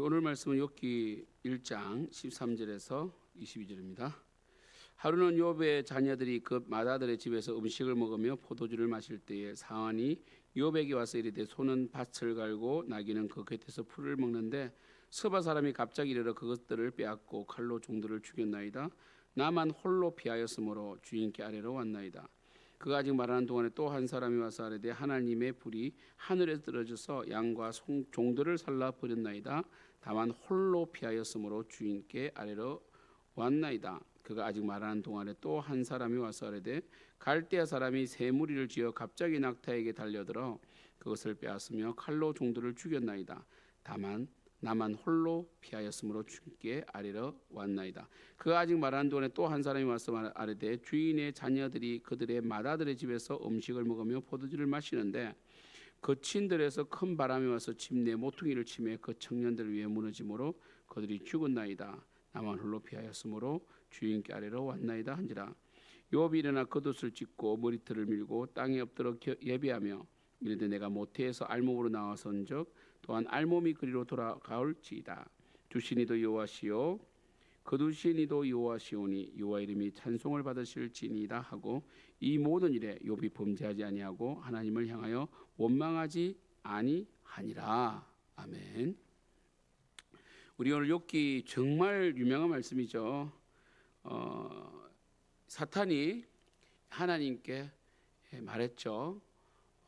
오늘 말씀은 욥기 1장 13절에서 22절입니다. 하루는 욥의 자녀들이 그 맏아들의 집에서 음식을 먹으며 포도주를 마실 때에 사환이 욥에게 와서 이르되 소는 밭을 갈고 나귀는 그 곁에서 풀을 먹는데 스바 사람이 갑자기 이르러 그것들을 빼앗고 칼로 종들을 죽였나이다. 나만 홀로 피하였으므로 주인께 아래로 왔나이다. 그가 아직 말하는 동안에 또 한 사람이 와서 아뢰되 하나님의 불이 하늘에서 떨어져서 양과 종들을 살라 버렸나이다. 다만 홀로 피하였으므로 주인께 아래로 왔나이다. 그가 아직 말하는 동안에 또 한 사람이 와서 아뢰되 갈대아 사람이 새 무리를 지어 갑자기 낙타에게 달려들어 그것을 빼앗으며 칼로 종들을 죽였나이다. 다만 나만 홀로 피하였으므로 주인께 아래로 왔나이다. 그가 아직 말하는 동안에 또 한 사람이 와서 아뢰되 주인의 자녀들이 그들의 맏아들의 집에서 음식을 먹으며 포도주를 마시는데 그 친들에서 큰 바람이 와서 집 내 모퉁이를 치매 그 청년들 위에 무너지므로 그들이 죽었나이다. 나만 홀로 피하였으므로 주인께 아래로 왔나이다 한지라. 욥이 일어나 겉옷을 찢고 머리털을 밀고 땅에 엎드러 예배하며 이르되 내가 모태에서 알몸으로 나와선즉 또한 알몸이 그리로 돌아가올지이다. 주신이도 여호와시요 거두신이도 여호와시오니 여호와 이름이 찬송을 받으실지니이다 하고 이 모든 일에 욥이 범죄하지 아니하고 하나님을 향하여 원망하지 아니하니라. 아멘. 우리 오늘 욥기 정말 유명한 말씀이죠. 사탄이 하나님께 말했죠.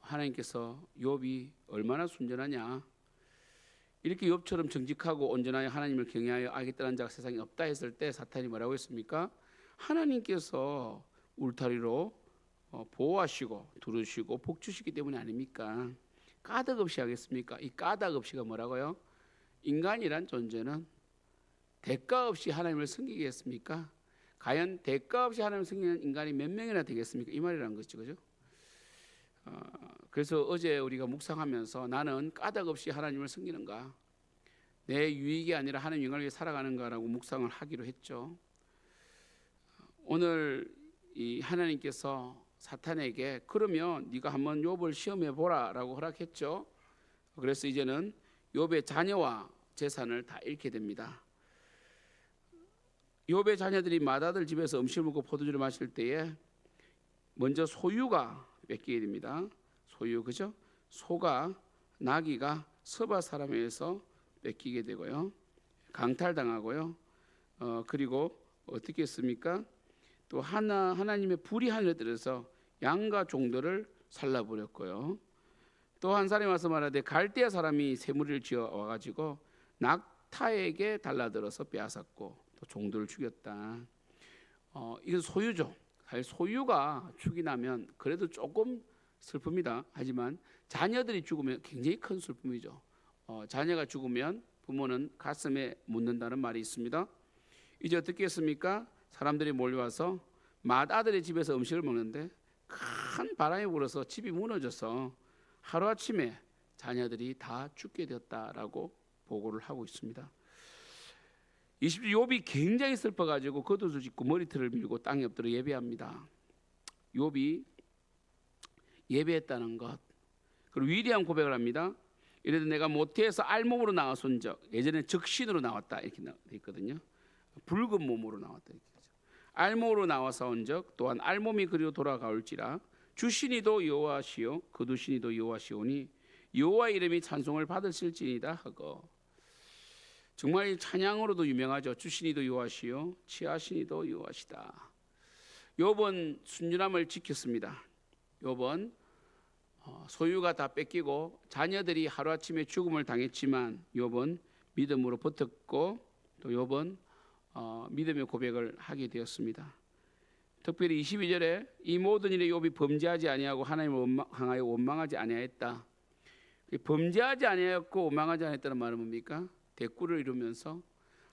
하나님께서 욥이 얼마나 순전하냐, 이렇게 욥처럼 정직하고 온전하여 하나님을 경외하여 악에 떠난 자가 세상에 없다 했을 때 사탄이 뭐라고 했습니까? 하나님께서 울타리로 보호하시고 두르시고 복주시기 때문에 아닙니까? 까닭 없이 하겠습니까? 이 까닭 없이가 뭐라고요? 인간이란 존재는 대가 없이 하나님을 섬기겠습니까? 과연 대가 없이 하나님을 섬기는 인간이 몇 명이나 되겠습니까? 이 말이라는 것이죠, 그죠? 그래서 어제 우리가 묵상하면서 나는 까닭 없이 하나님을 섬기는가, 내 유익이 아니라 하나님 영광을 위해 살아가는가라고 묵상을 하기로 했죠. 오늘 이 하나님께서 사탄에게 그러면 네가 한번 욥을 시험해 보라라고 허락했죠. 그래서 이제는 욥의 자녀와 재산을 다 잃게 됩니다. 욥의 자녀들이 맏아들 집에서 음식을 먹고 포도주를 마실 때에 먼저 소유가 뺏기게 됩니다. 소유, 그죠? 소가, 나귀가 스바 사람에게서 뺏기게 되고요, 강탈당하고요. 그리고 어떻게 했습니까? 또 하나님의 불이 하늘에 떨어져서 양과 종들을 살라버렸고요. 또 한 사람이 와서 말하되 갈대아 사람이 새무리를 지어 와가지고 낙타에게 달라들어서 빼앗았고 또 종들을 죽였다. 이건 소유죠. 사실 소유가 축이 나면 그래도 조금 슬픕니다. 하지만 자녀들이 죽으면 굉장히 큰 슬픔이죠. 자녀가 죽으면 부모는 가슴에 묻는다는 말이 있습니다. 이제 어떻게 했습니까? 사람들이 몰려와서 맏아들의 집에서 음식을 먹는데 큰 바람이 불어서 집이 무너져서 하루아침에 자녀들이 다 죽게 되었다라고 보고를 하고 있습니다. 20절 욥이 굉장히 슬퍼가지고 겉옷을 찢고 머리털을 밀고 땅에 엎드려 예배합니다. 욥이 예배했다는 것, 그리고 위대한 고백을 합니다. 이래도 내가 모태에서 알몸으로 나왔은즉, 예전에 적신으로 나왔다 이렇게 되어 있거든요. 붉은 몸으로 나왔다 이렇게 되죠. 알몸으로 나와서 온즉 또한 알몸이 그리로 돌아가올지라. 주신이도 여호와시요 거두신이도 여호와시오니 여호와 이름이 찬송을 받으실지니이다 하고, 정말 찬양으로도 유명하죠. 주신이도 여호와시요 치하신이도 여호와시다. 욥은 순전함을 지켰습니다. 욥은 소유가 다 뺏기고 자녀들이 하루아침에 죽음을 당했지만 욥은 믿음으로 버텼고 또 욥은 믿음의 고백을 하게 되었습니다. 특별히 22절에 이 모든 일에 욥이 범죄하지 아니하고 하나님을 향하여 원망하지 아니하였다. 범죄하지 아니하였고 원망하지 아니했다는 말은 뭡니까? 대꾸를 이루면서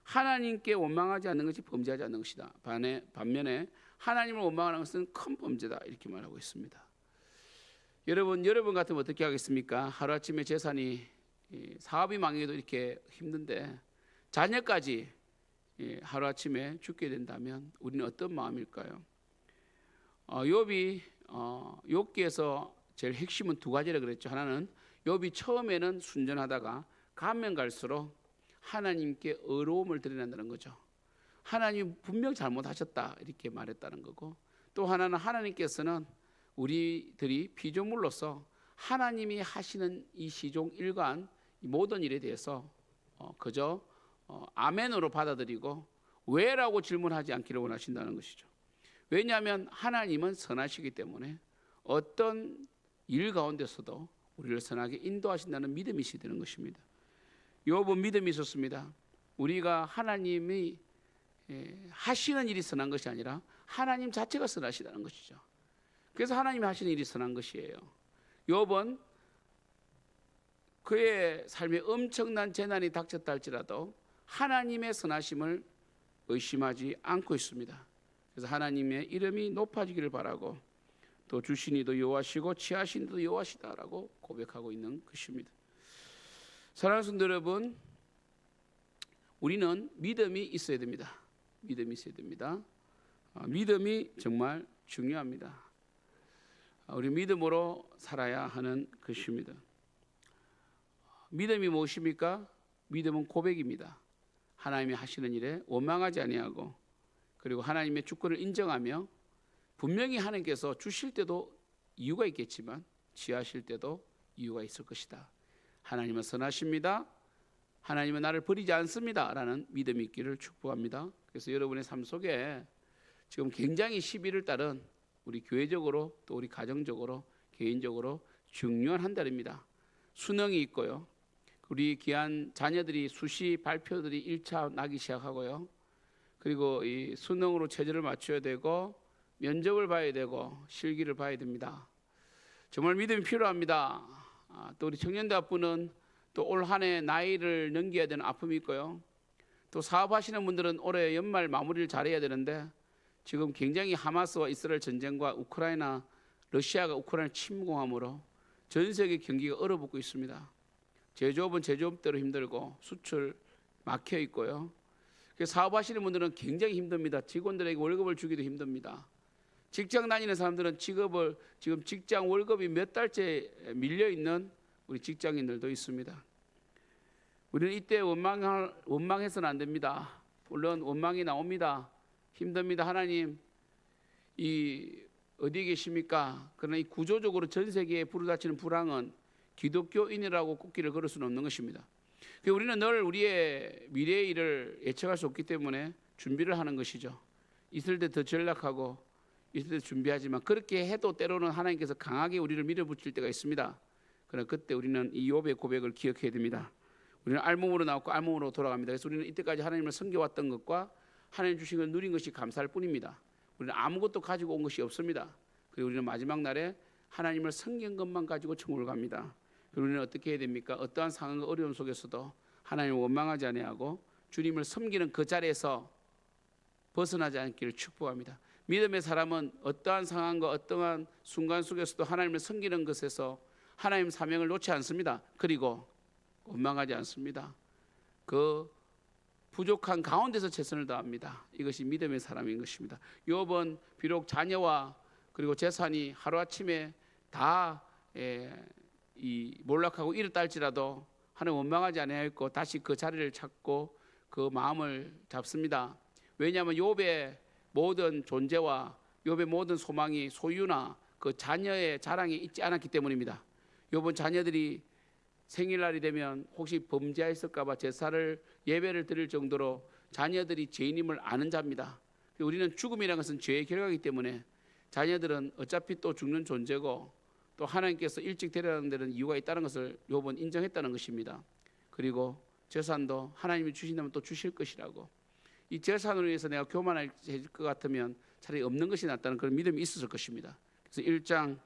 하나님께 원망하지 않는 것이 범죄하지 않는 것이다. 반면에 하나님을 원망하는 것은 큰 범죄다 이렇게 말하고 있습니다. 여러분 같으면 어떻게 하겠습니까? 하루아침에 재산이, 사업이 망해도 이렇게 힘든데 자녀까지 하루아침에 죽게 된다면 우리는 어떤 마음일까요? 욥이 욥기에서 제일 핵심은 두 가지라 그랬죠. 하나는 욥이 처음에는 순전하다가 가면 갈수록 하나님께 의로움을 드러낸다는 거죠. 하나님 분명 잘못하셨다 이렇게 말했다는 거고, 또 하나는 하나님께서는 우리들이 피조물로서 하나님이 하시는 이 시종 일관 모든 일에 대해서 그저 아멘으로 받아들이고 왜라고 질문하지 않기를 원하신다는 것이죠. 왜냐하면 하나님은 선하시기 때문에 어떤 일 가운데서도 우리를 선하게 인도하신다는 믿음이 있어야 되는 것입니다. 욥은 믿음이 있었습니다. 우리가 하나님이 하시는 일이 선한 것이 아니라 하나님 자체가 선하시다는 것이죠. 그래서 하나님이 하시는 일이 선한 것이에요. 욥은 그의 삶에 엄청난 재난이 닥쳤다 할지라도 하나님의 선하심을 의심하지 않고 있습니다. 그래서 하나님의 이름이 높아지기를 바라고, 또 주신 이도 여호와시고 취하신 이도 여호와시다라고 고백하고 있는 것입니다. 사랑하는 성도 여러분, 우리는 믿음이 있어야 됩니다. 믿음이 있어야 됩니다. 믿음이 정말 중요합니다. 우리 믿음으로 살아야 하는 것입니다. 믿음이 무엇입니까? 믿음은 고백입니다. 하나님이 하시는 일에 원망하지 아니하고, 그리고 하나님의 주권을 인정하며, 분명히 하나님께서 주실 때도 이유가 있겠지만 취하실 때도 이유가 있을 것이다. 하나님은 선하십니다. 하나님은 나를 버리지 않습니다 라는 믿음이 있기를 축복합니다. 그래서 여러분의 삶 속에 지금 굉장히 11월 달은 우리 교회적으로 또 우리 가정적으로 개인적으로 중요한 한 달입니다. 수능이 있고요. 우리 귀한 자녀들이 수시 발표들이 1차 나기 시작하고요. 그리고 이 수능으로 체제를 맞춰야 되고 면접을 봐야 되고 실기를 봐야 됩니다. 정말 믿음이 필요합니다. 또 우리 청년대학부는 또 올 한 해 나이를 넘겨야 되는 아픔이 있고요. 또 사업하시는 분들은 올해 연말 마무리를 잘해야 되는데 지금 굉장히 하마스와 이스라엘 전쟁과 우크라이나, 러시아가 우크라이나 침공함으로 전 세계 경기가 얼어붙고 있습니다. 제조업은 제조업대로 힘들고 수출 막혀 있고요. 사업하시는 분들은 굉장히 힘듭니다. 직원들에게 월급을 주기도 힘듭니다. 직장 다니는 사람들은 지금 직장 월급이 몇 달째 밀려 있는 우리 직장인들도 있습니다. 우리는 이때 원망해서는 안 됩니다. 물론 원망이 나옵니다. 힘듭니다. 하나님, 이 어디 계십니까? 그러나 이 구조적으로 전 세계에 부르닥치는 불황은 기독교인이라고 꼽기를 걸을 수는 없는 것입니다. 우리는 늘 우리의 미래의 일을 예측할 수 없기 때문에 준비를 하는 것이죠. 있을 때 더 전락하고 있을 때 준비하지만, 그렇게 해도 때로는 하나님께서 강하게 우리를 밀어붙일 때가 있습니다. 그러나 그때 우리는 이 욥의 고백을 기억해야 됩니다. 우리는 알몸으로 나왔고 알몸으로 돌아갑니다. 그래서 우리는 이때까지 하나님을 섬겨왔던 것과 하나님 주신 걸 누린 것이 감사할 뿐입니다. 우리는 아무것도 가지고 온 것이 없습니다. 그리고 우리는 마지막 날에 하나님을 섬긴 것만 가지고 천국을 갑니다. 그리고 우리는 어떻게 해야 됩니까? 어떠한 상황과 어려움 속에서도 하나님을 원망하지 아니하고 주님을 섬기는 그 자리에서 벗어나지 않기를 축복합니다. 믿음의 사람은 어떠한 상황과 어떠한 순간 속에서도 하나님을 섬기는 것에서 하나님 사명을 놓지 않습니다. 그리고 원망하지 않습니다. 그 부족한 가운데서 최선을 다합니다. 이것이 믿음의 사람인 것입니다. 욥은 비록 자녀와 그리고 재산이 하루아침에 다 몰락하고 이렇다 할지라도 하나님 원망하지 아니하였고 다시 그 자리를 찾고 그 마음을 잡습니다. 왜냐하면 욥의 모든 존재와 욥의 모든 소망이 소유나 그 자녀의 자랑에 있지 않았기 때문입니다. 욥은 자녀들이 생일날이 되면 혹시 범죄했을까 봐 제사를 예배를 드릴 정도로 자녀들이 죄인임을 아는 자입니다. 우리는 죽음이라는 것은 죄의 결과이기 때문에 자녀들은 어차피 또 죽는 존재고 또 하나님께서 일찍 데려가는 데는 이유가 있다는 것을 욥은 인정했다는 것입니다. 그리고 재산도 하나님이 주신다면 또 주실 것이라고, 이 재산으로 인해서 내가 교만할 것 같으면 차라리 없는 것이 낫다는 그런 믿음이 있었을 것입니다. 그래서 1장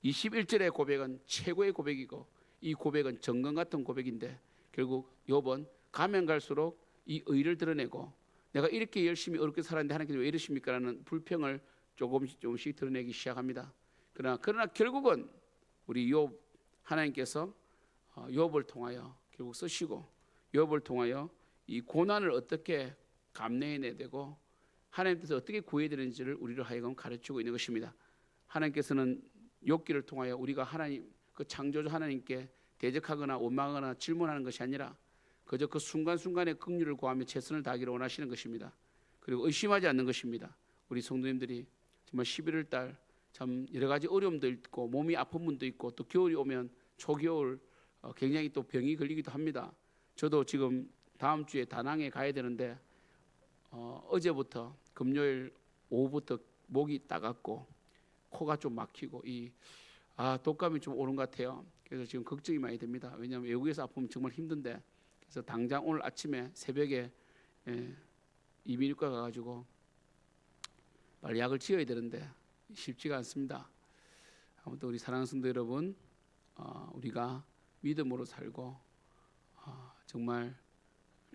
21절의 고백은 최고의 고백이고, 이 고백은 정금 같은 고백인데 결국 욥은 가면 갈수록 이 의를 드러내고, 내가 이렇게 열심히 어렵게 살았는데 하나님께서 왜 이러십니까? 라는 불평을 조금씩 드러내기 시작합니다. 그러나 결국은 우리 욥, 하나님께서 욥을 통하여 결국 쓰시고 욥을 통하여 이 고난을 어떻게 감내해내야 되고 하나님께서 어떻게 구해야 되는지를 우리를 하여금 가르치고 있는 것입니다. 하나님께서는 욥기를 통하여 우리가 하나님, 그 창조주 하나님께 대적하거나 원망하거나 질문하는 것이 아니라 그저 그 순간순간의 긍휼을 구하며 최선을 다하기를 원하시는 것입니다. 그리고 의심하지 않는 것입니다. 우리 성도님들이 정말 11월 달 참 여러 가지 어려움도 있고 몸이 아픈 분도 있고 또 겨울이 오면 초겨울 굉장히 또 병이 걸리기도 합니다. 저도 지금 다음 주에 다낭에 가야 되는데 어제부터 금요일 오후부터 목이 따갑고 코가 좀 막히고 독감이 좀 오는 것 같아요. 그래서 지금 걱정이 많이 됩니다. 왜냐하면 외국에서 아프면 정말 힘든데 그래서 당장 오늘 아침에 새벽에 이비인후과 가가지고 빨리 약을 지어야 되는데 쉽지가 않습니다. 아무튼 우리 사랑하는 성도 여러분, 우리가 믿음으로 살고 정말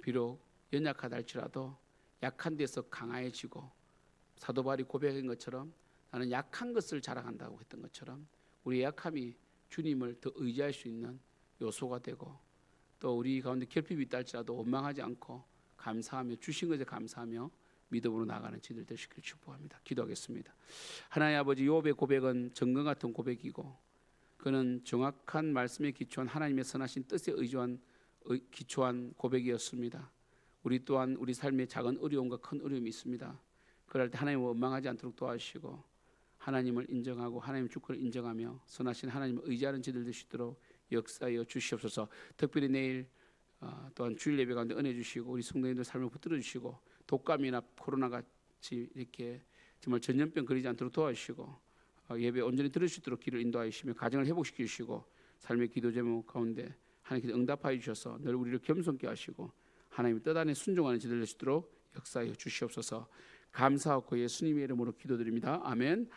비록 연약하다 할지라도 약한 데서 강해지고 사도 바울이 고백한 것처럼 나는 약한 것을 자랑한다고 했던 것처럼 우리의 약함이 주님을 더 의지할 수 있는 요소가 되고 또 우리 가운데 결핍이 있다 할지라도 원망하지 않고 감사하며 주신 것에 감사하며 믿음으로 나가는 저희들 되시길 축복합니다. 기도하겠습니다. 하나님 아버지, 욥의 고백은 정금 같은 고백이고 그는 정확한 말씀에 기초한 하나님의 선하신 뜻에 기초한 고백이었습니다. 우리 또한 우리 삶에 작은 어려움과 큰 어려움이 있습니다. 그럴 때 하나님을 원망하지 않도록 도와주시고 하나님을 인정하고 하나님의 주권을 인정하며 선하신 하나님을 의지하는 저희들 되시도록 역사하여 주시옵소서. 특별히 내일 또한 주일 예배 가운데 은혜 주시고 우리 성도님들 삶을 붙들어 주시고 독감이나 코로나 같이 이렇게 정말 전염병 걸리지 않도록 도와주시고 예배 온전히 들을 수 있도록 길을 인도하여 주시며 가정을 회복시켜 주시고 삶의 기도 제목 가운데 하나님께서 응답하여 주셔서 늘 우리를 겸손케 하시고 하나님의 뜻 안에 순종하는 저희들 되시도록 역사하여 주시옵소서. 감사하고 예수님의 이름으로 기도드립니다. 아멘.